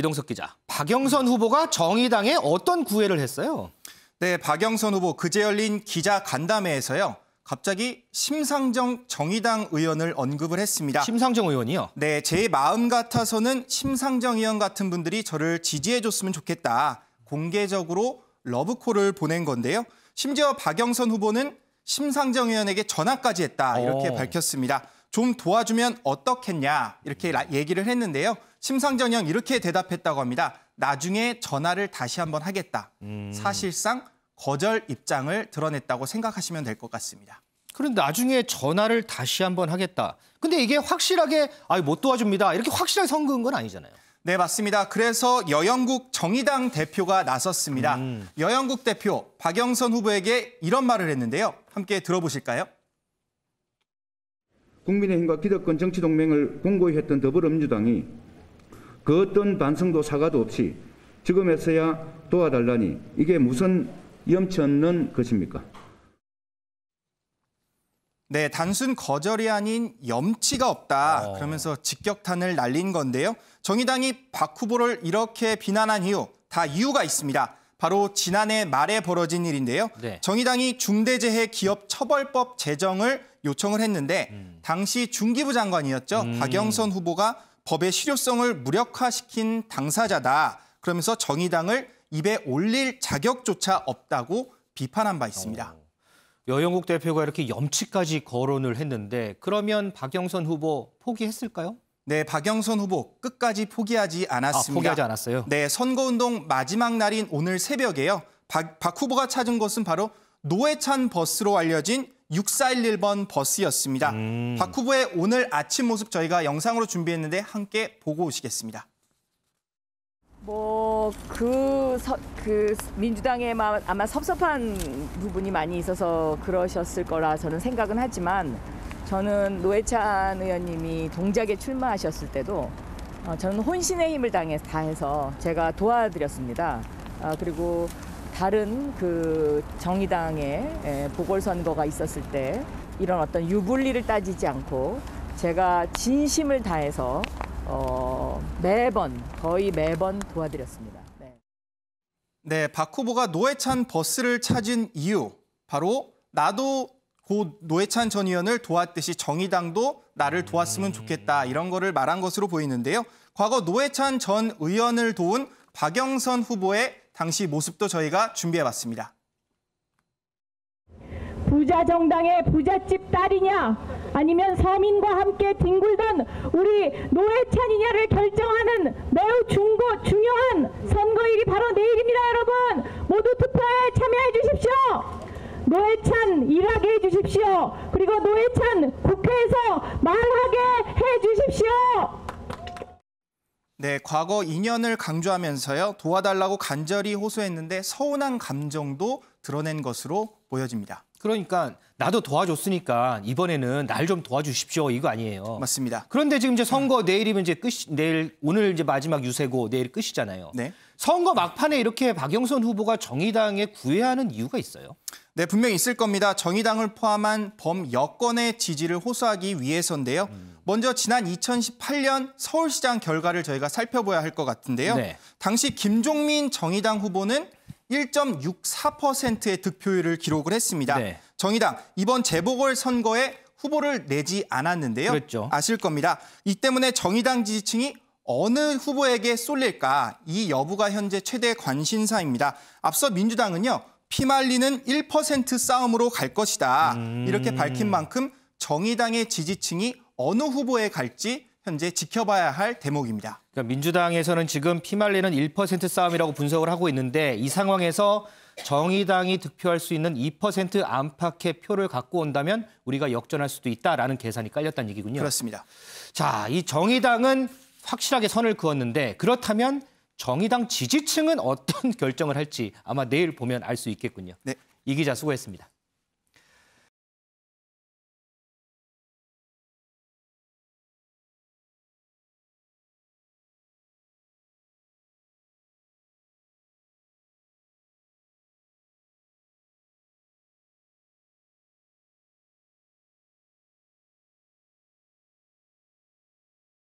이동석 기자, 박영선 후보가 정의당에 어떤 구애를 했어요? 네, 박영선 후보 그제 열린 기자 간담회에서요. 갑자기 심상정 정의당 의원을 언급을 했습니다. 심상정 의원이요? 네, 제 마음 같아서는 심상정 의원 같은 분들이 저를 지지해줬으면 좋겠다. 공개적으로 러브콜을 보낸 건데요. 심지어 박영선 후보는 심상정 의원에게 전화까지 했다. 이렇게 밝혔습니다. 좀 도와주면 어떻겠냐 이렇게 얘기를 했는데요. 심상정 의원 이렇게 대답했다고 합니다. 나중에 전화를 다시 한번 하겠다. 사실상 거절 입장을 드러냈다고 생각하시면 될 것 같습니다. 그런데 나중에 전화를 다시 한번 하겠다. 근데 이게 확실하게 못 도와줍니다. 이렇게 확실하게 선그은 건 아니잖아요. 네, 맞습니다. 그래서 여영국 정의당 대표가 나섰습니다. 여영국 대표 박영선 후보에게 이런 말을 했는데요. 함께 들어보실까요? 국민의힘과 기득권 정치동맹을 공고히 했던 더불어민주당이 그 어떤 반성도 사과도 없이 지금에서야 도와달라니 이게 무슨 염치 없는 것입니까? 네, 단순 거절이 아닌 염치가 없다. 그러면서 직격탄을 날린 건데요. 정의당이 박 후보를 이렇게 비난한 이유, 다 이유가 있습니다. 바로 지난해 말에 벌어진 일인데요. 네. 정의당이 중대재해기업처벌법 제정을 요청을 했는데 당시 중기부 장관이었죠. 박영선 후보가 법의 실효성을 무력화시킨 당사자다. 그러면서 정의당을 입에 올릴 자격조차 없다고 비판한 바 있습니다. 여영국 대표가 이렇게 염치까지 거론을 했는데 그러면 박영선 후보 포기했을까요? 네, 박영선 후보 끝까지 포기하지 않았습니다. 포기하지 않았어요? 네, 선거운동 마지막 날인 오늘 새벽에요. 박 후보가 찾은 곳은 바로 노회찬 버스로 알려진 6411번 버스였습니다. 박 후보의 오늘 아침 모습 저희가 영상으로 준비했는데 함께 보고 오시겠습니다. 민주당에 아마 섭섭한 부분이 많이 있어서 그러셨을 거라 저는 생각은 하지만 저는 노회찬 의원님이 동작에 출마하셨을 때도 저는 혼신의 힘을 다해서 제가 도와드렸습니다. 그리고 다른 정의당의 보궐선거가 있었을 때 이런 어떤 유불리를 따지지 않고 제가 진심을 다해서 거의 매번 도와드렸습니다. 네, 박 후보가 노회찬 버스를 찾은 이유, 바로 나도 고 노회찬 전 의원을 도왔듯이 정의당도 나를 도왔으면 좋겠다 이런 거를 말한 것으로 보이는데요. 과거 노회찬 전 의원을 도운 박영선 후보의 당시 모습도 저희가 준비해봤습니다. 부자 정당의 부잣집 딸이냐 아니면 서민과 함께 뒹굴던 우리 노회찬이냐를 결정하는 매우 중요한 선거일이 바로 내일입니다. 여러분 모두 투표에 참여해 주십시오. 노회찬 일하게 해주십시오. 그리고 노회찬 국회에서 말하게 해주십시오. 네, 과거 인연을 강조하면서요. 도와달라고 간절히 호소했는데 서운한 감정도 드러낸 것으로 보여집니다. 그러니까 나도 도와줬으니까 이번에는 날 좀 도와주십시오 이거 아니에요. 맞습니다. 그런데 지금 이제 선거 내일이면 이제 오늘 이제 마지막 유세고 내일 끝이잖아요. 네. 선거 막판에 이렇게 박영선 후보가 정의당에 구애하는 이유가 있어요? 네, 분명히 있을 겁니다. 정의당을 포함한 범여권의 지지를 호소하기 위해서인데요. 먼저 지난 2018년 서울시장 결과를 저희가 살펴봐야 할 것 같은데요. 네. 당시 김종민 정의당 후보는 1.64%의 득표율을 기록을 했습니다. 네. 정의당 이번 재보궐선거에 후보를 내지 않았는데요. 그랬죠. 아실 겁니다. 이 때문에 정의당 지지층이 어느 후보에게 쏠릴까 이 여부가 현재 최대 관심사입니다. 앞서 민주당은요. 피말리는 1% 싸움으로 갈 것이다. 이렇게 밝힌 만큼 정의당의 지지층이 어느 후보에 갈지 현재 지켜봐야 할 대목입니다. 그러니까 민주당에서는 지금 피말리는 1% 싸움이라고 분석을 하고 있는데 이 상황에서 정의당이 득표할 수 있는 2% 안팎의 표를 갖고 온다면 우리가 역전할 수도 있다라는 계산이 깔렸다는 얘기군요. 그렇습니다. 자, 이 정의당은 확실하게 선을 그었는데 그렇다면 정의당 지지층은 어떤 결정을 할지 아마 내일 보면 알 수 있겠군요. 네. 이 기자 수고했습니다.